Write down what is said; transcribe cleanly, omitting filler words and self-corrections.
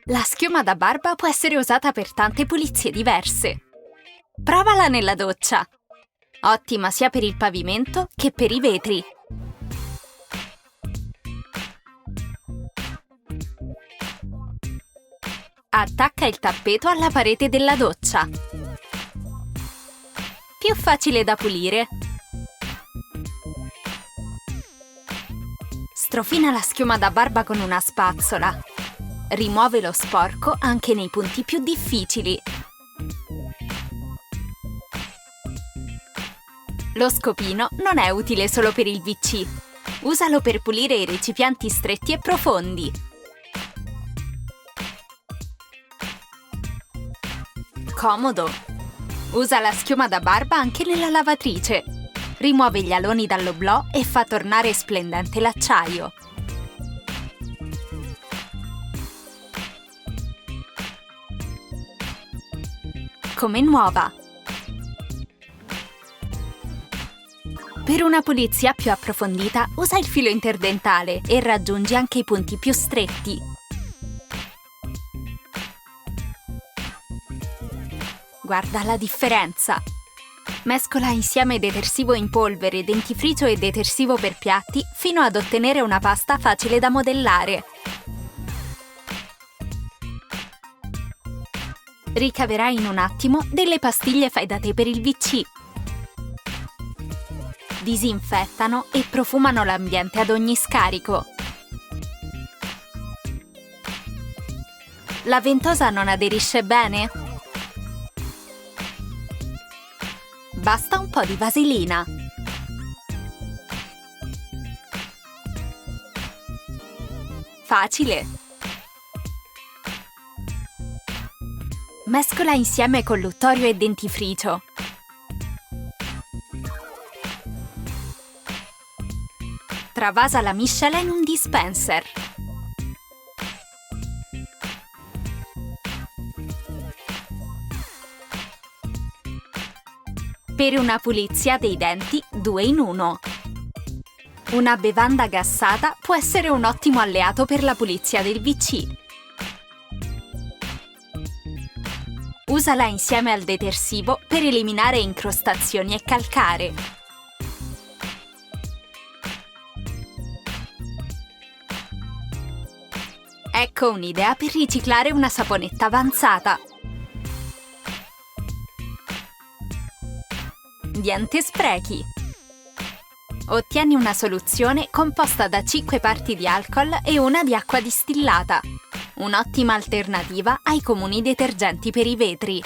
La schiuma da barba può essere usata per tante pulizie diverse. Provala nella doccia. Ottima sia per il pavimento che per i vetri. Attacca il tappeto alla parete della doccia. Più facile da pulire. Strofina la schiuma da barba con una spazzola. Rimuove lo sporco anche nei punti più difficili. Lo scopino non è utile solo per il WC. Usalo per pulire i recipienti stretti e profondi. Comodo! Usa la schiuma da barba anche nella lavatrice. Rimuove gli aloni dall'oblò e fa tornare splendente l'acciaio. Come nuova. Per una pulizia più approfondita, usa il filo interdentale e raggiungi anche i punti più stretti. Guarda la differenza! Mescola insieme detersivo in polvere, dentifricio e detersivo per piatti fino ad ottenere una pasta facile da modellare. Ricaverai in un attimo delle pastiglie fai da te per il WC. Disinfettano e profumano l'ambiente ad ogni scarico. La ventosa non aderisce bene? Basta un po' di vaselina. Facile! Mescola insieme colluttorio e dentifricio. Travasa la miscela in un dispenser. Per una pulizia dei denti 2 in 1. Una bevanda gassata può essere un ottimo alleato per la pulizia del WC. Usala insieme al detersivo per eliminare incrostazioni e calcare. Ecco un'idea per riciclare una saponetta avanzata. Niente sprechi! Ottieni una soluzione composta da 5 parti di alcol e una di acqua distillata. Un'ottima alternativa ai comuni detergenti per i vetri.